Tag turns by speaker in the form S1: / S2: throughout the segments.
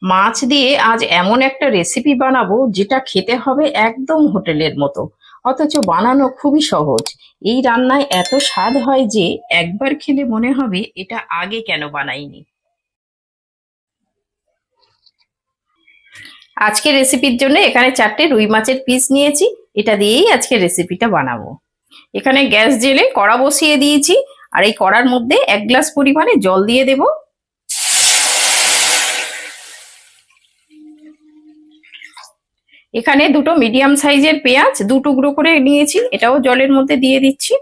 S1: মাছ দিয়ে আজ এমন একটা রেসিপি বানাবো যেটা খেতে হবে একদম হোটেলের মতো, অথচ বানানো খুবই সহজ। এই রান্নায় এত স্বাদ হয় যে একবার খেলে মনে হবে এটা আগে কেন বানাইনি। আজকের রেসিপির জন্য এখানে 4টে রুই মাছের পিস নিয়েছি। এটা দিয়েই আজকে রেসিপিটা বানাবো। এখানে গ্যাস জেলে কড়া বসিয়ে দিয়েছি, আর এই কড়ার মধ্যে 1 গ্লাস পরিমাণে জল দিয়ে দেব। এখানে দুটো মিডিয়াম সাইজের পেঁয়াজ 2 টুকরো করে নিয়েছি, এটাও জলের মধ্যে দিয়ে দিচ্ছি।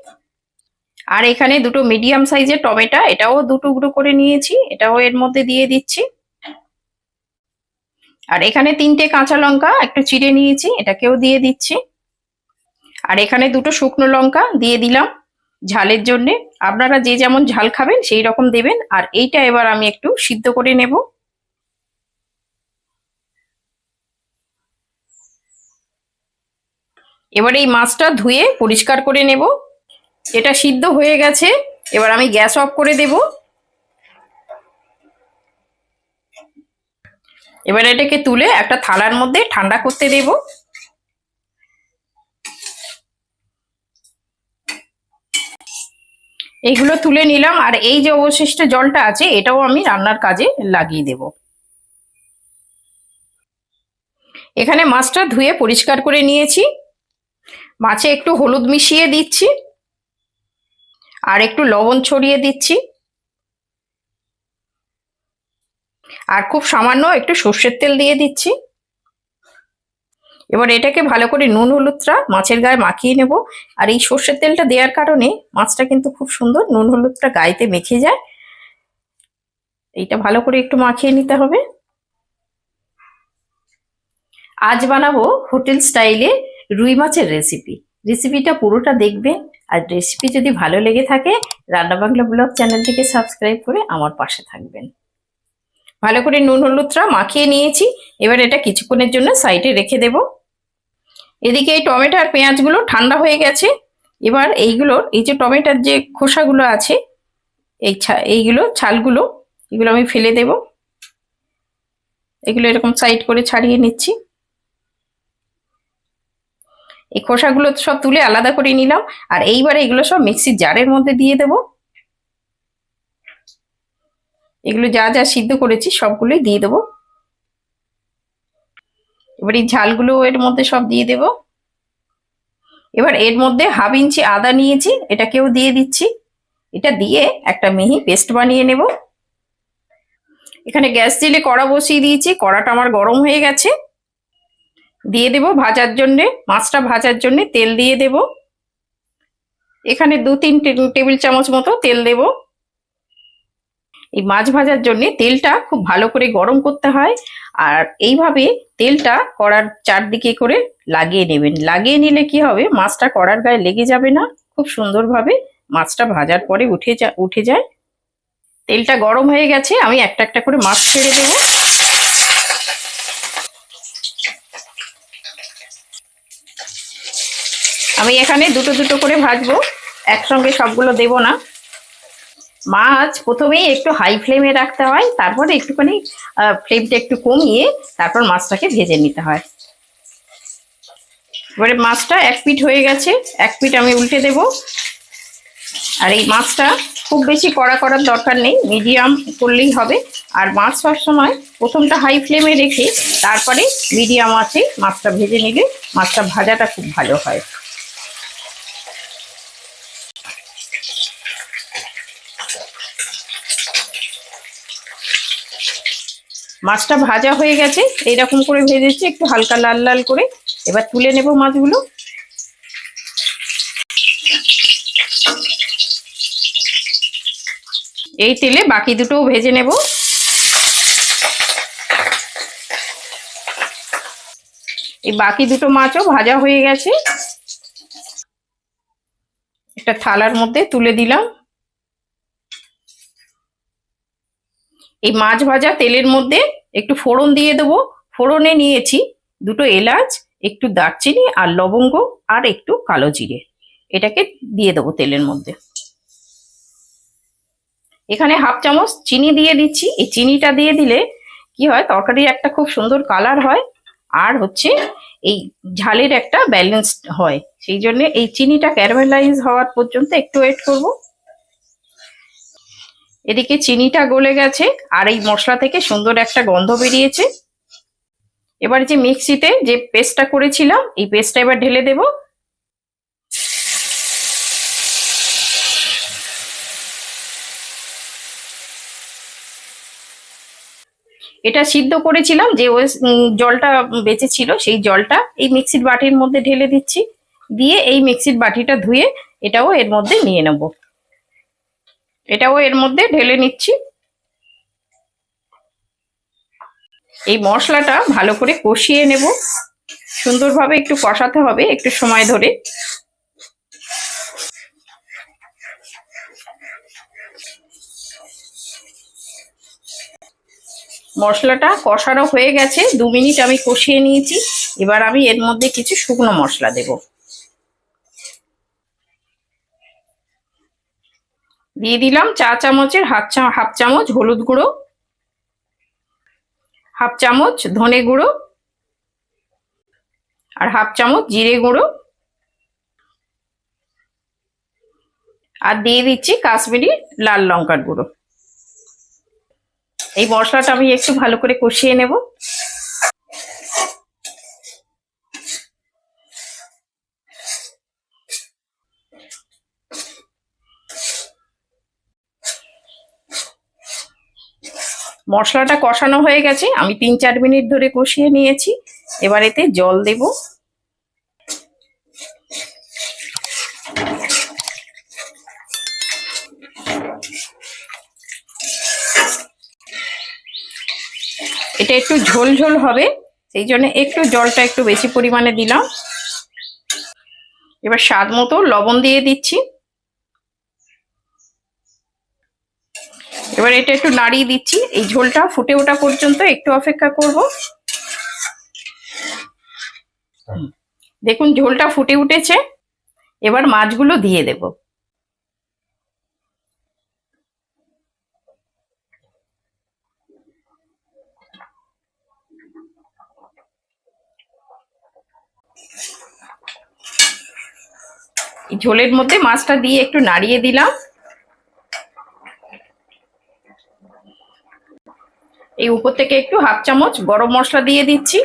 S1: আর এখানে দুটো মিডিয়াম সাইজের টমেটো, এটাও 2 টুকরো করে নিয়েছি, এটাও এর মধ্যে দিয়ে দিচ্ছি। আর এখানে 3টে কাঁচা লঙ্কা একটু চিড়ে নিয়েছি, এটাকেও দিয়ে দিচ্ছি। আর এখানে দুটো শুকনো লঙ্কা দিয়ে দিলাম ঝালের জন্যে। আপনারা যে যেমন ঝাল খাবেন সেই রকম দেবেন। আর এইটা এবার আমি একটু সিদ্ধ করে নেব। এবার এই মাছটা ধুয়ে পরিষ্কার করে নেব। এটা সিদ্ধ হয়ে গেছে, এবার আমি গ্যাস অফ করে দেব। এবার এটাকে তুলে একটা থালার মধ্যে ঠান্ডা করতে দেব। এইগুলো তুলে নিলাম, আর এই যে অবশিষ্ট জলটা আছে এটাও আমি রান্নার কাজে লাগিয়ে দেব। এখানে মাছটা ধুয়ে পরিষ্কার করে নিয়েছি। মাছে একটু হলুদ মিশিয়ে দিচ্ছি, আর একটু লবণ ছড়িয়ে দিচ্ছি, আর খুব সামান্য একটু সর্ষের তেল দিয়ে দিচ্ছি। এবার এটাকে ভালো করে নুন হলুদটা মাছের গায়ে মাখিয়ে নেব। আর এই সর্ষের তেলটা দেওয়ার কারণে মাছটা কিন্তু খুব সুন্দর নুন হলুদটা গায়েতে মেখে যায়। এইটা ভালো করে একটু মাখিয়ে নিতে হবে। আজ বানাবো হোটেল স্টাইলে রুই মাছের রেসিপি। রেসিপিটা পুরোটা দেখবেন। আর রেসিপি যদি ভালো লেগে থাকে রান্না বাংলা ব্লগ চ্যানেলটিকে সাবস্ক্রাইব করে আমার পাশে থাকবেন। ভালো করে নুন হলুদটা মাখিয়ে নিয়েছি, এবার এটা কিছুক্ষণের জন্য সাইডে রেখে দেব। এদিকে এই টমেটো আর পেঁয়াজগুলো ঠান্ডা হয়ে গেছে। এবার এইগুলোর এই যে টমেটোর যে খোসাগুলো আছে, এইগুলো ছালগুলো, এগুলো আমি ফেলে দেব। এগুলো এরকম সাইড করে ছাড়িয়ে নিচ্ছি। এই খোসাগুলো সব তুলে আলাদা করে নিলাম। আর এইবারে এগুলো সব মিক্সির জারের মধ্যে দিয়ে দেব। এগুলো যা যা সিদ্ধ করেছি সবগুলোই দিয়ে দেবো। এবার এই ঝালগুলো এর মধ্যে সব দিয়ে দেব। এবার এর মধ্যে হাফ ইঞ্চি আদা নিয়েছি, এটাকেও দিয়ে দিচ্ছি। এটা দিয়ে একটা মিহি পেস্ট বানিয়ে নেব। এখানে গ্যাস জেলে কড়া বসিয়ে দিয়েছি, কড়াটা আমার গরম হয়ে গেছে। দিয়ে দেব ভাজার জন্যে, মাছটা ভাজার জন্যে তেল দিয়ে দেব। এখানে 2-3 টেবিল চামচ মতো তেল দেব। এই মাছ ভাজার জন্য তেলটা খুব ভালো করে গরম করতে হয়। আর এইভাবে তেলটা কড়ার চারদিকে করে লাগিয়ে নেবেন। লাগিয়ে নিলে কি হবে, মাছটা কড়ার গায়ে লেগে যাবে না, খুব সুন্দরভাবে মাছটা ভাজার পরে উঠে যায়। তেলটা গরম হয়ে গেছে, আমি একটা একটা করে মাছ ছেড়ে দেব। আমি এখানে দুটো দুটো করে ভাজবো, একসঙ্গে সবগুলো দেব না। মাছ প্রথমেই একটু হাই ফ্লেমে রাখতে হয়, তারপরে একটুখানি ফ্লেমটা একটু কমিয়ে তারপর মাছটাকে ভেজে নিতে হয়। এবারে মাছটা এক পিঠ হয়ে গেছে, এক পিঠ আমি উল্টে দেব। আর এই মাছটা খুব বেশি কড়া করার দরকার নেই, মিডিয়াম করলেই হবে। আর মাছ সবসময় প্রথমটা হাই ফ্লেমে রেখে তারপরে মিডিয়াম আছে মাছটা ভেজে নিলে মাছটা ভাজাটা খুব ভালো হয়। মাছটা ভাজা হয়ে গেছে, এইরকম করে ভেজেছি একটু হালকা লাল লাল করে। এবার তুলে নেব মাছগুলো। এই তেলে বাকি দুটোও ভেজে নেব। এই বাকি দুটো মাছও ভাজা হয়ে গেছে, একটা থালার মধ্যে তুলে দিলাম। এই মাছ ভাজা তেলের মধ্যে একটু ফোড়ন দিয়ে দেবো। ফোড়নে নিয়েছি দুটো এলাচ, একটু দারচিনি আর লবঙ্গ, আর একটু কালো জিরে। এটাকে দিয়ে দেবো তেলের মধ্যে। এখানে হাফ চামচ চিনি দিয়ে দিচ্ছি। এই চিনিটা দিয়ে দিলে কি হয়, তরকারির একটা খুব সুন্দর কালার হয়, আর হচ্ছে এই ঝালের একটা ব্যালেন্স হয়। সেই জন্য এই চিনিটা ক্যারামেলাইজ হওয়ার পর্যন্ত একটু ওয়েট করব। এদিকে চিনিটা গলে গেছে আর এই মশলা থেকে সুন্দর একটা গন্ধ বেরিয়েছে। এবার যে মিক্সিতে যে পেস্টটা করেছিলাম, এই পেস্টটা এবার ঢেলে দেব। এটা সিদ্ধ করেছিলাম যে ওই জলটা বেঁচে ছিল, সেই জলটা এই মিক্সির বাটির মধ্যে ঢেলে দিচ্ছি। দিয়ে এই মিক্সির বাটিটা ধুয়ে এটাও এর মধ্যে নিয়ে নেব। এটাও এর মধ্যে ঢেলে নিচ্ছি। এই মশলাটা ভালো করে কষিয়ে নেব, সুন্দরভাবে একটু কষাতে হবে একটু সময় ধরে। মশলাটা কষানো হয়ে গেছে, 2 মিনিট আমি কষিয়ে নিয়েছি। এবার আমি এর মধ্যে কিছু শুকনো মশলা দেব। দিয়ে দিলাম চা চামচের হাফ চামচ হলুদ গুঁড়ো, হাফ চামচ ধনে গুঁড়ো, আর হাফ চামচ জিরে গুঁড়ো, আর দিয়ে দিচ্ছি কাশ্মীরি লাল লঙ্কার গুঁড়ো। এই মশলাটা আমি একটু ভালো করে কষিয়ে নেব। মশলাটা কষানো হয়ে গেছে, আমি 3-4 মিনিট ধরে কষিয়ে নিয়েছি। এবার এতে জল দেব। এটা একটু ঝোল ঝোল হবে, সেই জন্য একটু জলটা একটু বেশি পরিমাণে দিলাম। এবার স্বাদ মতো লবণ দিয়ে দিচ্ছি। এবার এটা একটু নাড়িয়ে দিচ্ছি, এই ঝোলটা ফুটে ওঠা পর্যন্ত একটু অপেক্ষা করব। দেখুন ঝোলটা ফুটে উঠেছে, এবার মাছগুলো দিয়ে দেব। এই ঝোলের মধ্যে মাছটা দিয়ে একটু নাড়িয়ে দিলাম। এই উপর থেকে একটু হাফ চামচ গরম মশলা দিয়ে দিচ্ছি,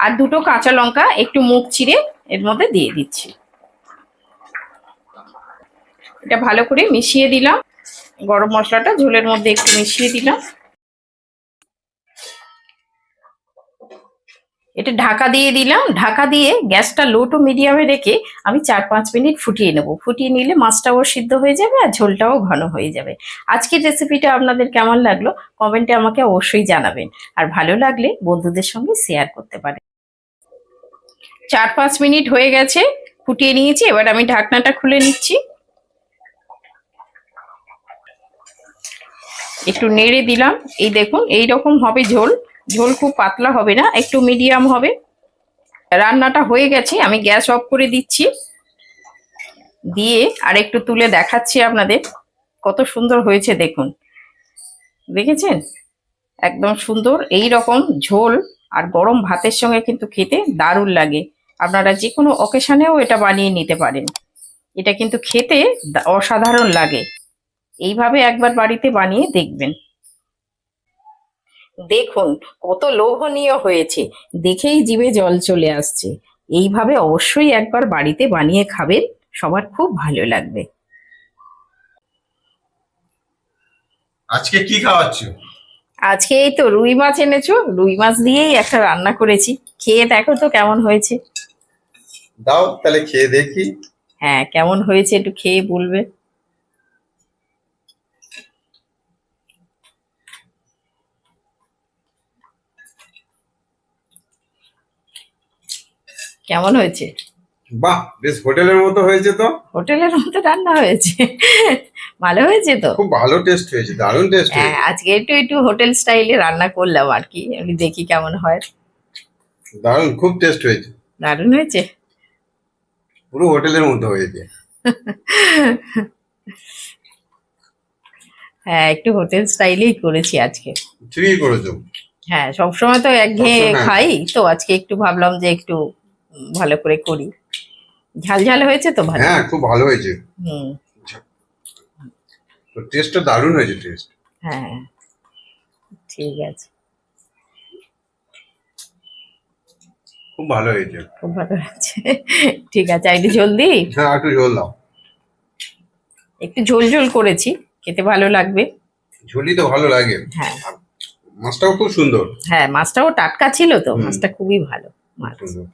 S1: আর 2টো কাঁচা লঙ্কা একটু মুখ চিরে এর মধ্যে দিয়ে দিচ্ছি। এটা ভালো করে মিশিয়ে দিলাম, গরম মশলাটা ঝোলের মধ্যে একটু মিশিয়ে দিলাম। এটা ঢাকা দিয়ে দিলাম। ঢাকা দিয়ে গ্যাসটা লো টু মিডিয়ামে রেখে আমি 4-5 মিনিট ফুটিয়ে নেব। ফুটিয়ে নিলে মাছটাও সিদ্ধ হয়ে যাবে আর ঝোলটাও ঘন হয়ে যাবে। আজকের রেসিপিটা আপনাদের কেমন লাগলো কমেন্টে আমাকে অবশ্যই জানাবেন, আর ভালো লাগলে বন্ধুদের সঙ্গে শেয়ার করতে পারেন। 4-5 মিনিট হয়ে গেছে, ফুটিয়ে নিয়েছি। এবার আমি ঢাকনাটা খুলে নিচ্ছি, একটু নেড়ে দিলাম। এই দেখুন এই রকম হবে ঝোল। ঝোল খুব পাতলা হবে না, একটু মিডিয়াম হবে। রান্নাটা হয়ে গেছে, আমি গ্যাস অফ করে দিচ্ছি। দিয়ে আর একটু তুলে দেখাচ্ছি আপনাদের কত সুন্দর হয়েছে। দেখুন, দেখেছেন একদম সুন্দর। এই রকম ঝোল আর গরম ভাতের সঙ্গে কিন্তু খেতে দারুণ লাগে। আপনারা যে কোনো অকেশনেও এটা বানিয়ে নিতে পারেন। এটা কিন্তু খেতে অসাধারণ লাগে। এইভাবে একবার বাড়িতে বানিয়ে দেখবেন। দেখুন কত লোভনীয় হয়েছে, দেখেই জিভে জল চলে আসছে। এইভাবে অবশ্যই একবার বাড়িতে বানিয়ে খাবেন, সবার খুব ভালো লাগবে।
S2: আজকে কি খাওয়াচ্ছ?
S1: আজকে এই তো রুই মাছ এনেছো, রুই মাছ দিয়েই একটা রান্না করেছি। খেয়ে দেখো তো কেমন হয়েছে।
S2: দাও তাহলে খেয়ে দেখি।
S1: হ্যাঁ, কেমন হয়েছে একটু খেয়ে বলবে। কেমন হয়েছে?
S2: বাহ, বেশ হোটেলের মতো হয়েছে তো।
S1: হোটেলের মতো রান্না হয়েছে। ভালো হয়েছে তো।
S2: খুব ভালো টেস্ট হয়েছে, দারুণ টেস্ট
S1: হ্যাঁ,
S2: হয়েছে।
S1: আজকে একটু একটু হোটেল স্টাইলে রান্না করলাম আর কি, আমি দেখি কেমন হয়।
S2: দারুণ, খুব টেস্ট হয়েছে,
S1: দারুণ হয়েছে।
S2: পুরো হোটেলের মতো হয়েছে।
S1: হ্যাঁ, একটু হোটেল স্টাইলেই করেছি আজকে।
S2: ঠিকই করেছো।
S1: হ্যাঁ, সবসময় তো একঘেয়ে
S2: সবসময়, হ্যাঁ।
S1: খাই, তো আজকে একটু ভাবলাম যে একটু ভালো করে করি। ঝাল ঝাল হয়েছে তো ভালো।
S2: হ্যাঁ, খুব ভালো হয়েছে।
S1: হুম।
S2: তো টেস্টটা দারুণ হয়েছে, টেস্ট
S1: হ্যাঁ, ঠিক আছে,
S2: খুব ভালো হয়েছে।
S1: খুব ভালো হয়েছে। ঠিক আছে, আর একটু জলদি,
S2: হ্যাঁ, একটু ঝোল দাও।
S1: একটু ঝোল ঝোল করেছি, খেতে ভালো লাগবে।
S2: ঝোলই তো ভালো লাগে।
S1: হ্যাঁ।
S2: আর মাছটাও খুব সুন্দর।
S1: হ্যাঁ, মাছটাও টাটকা ছিল তো,
S2: হুম।
S1: মাছটা খুবই ভালো
S2: খুব
S1: মাছ।
S2: সুন্দর।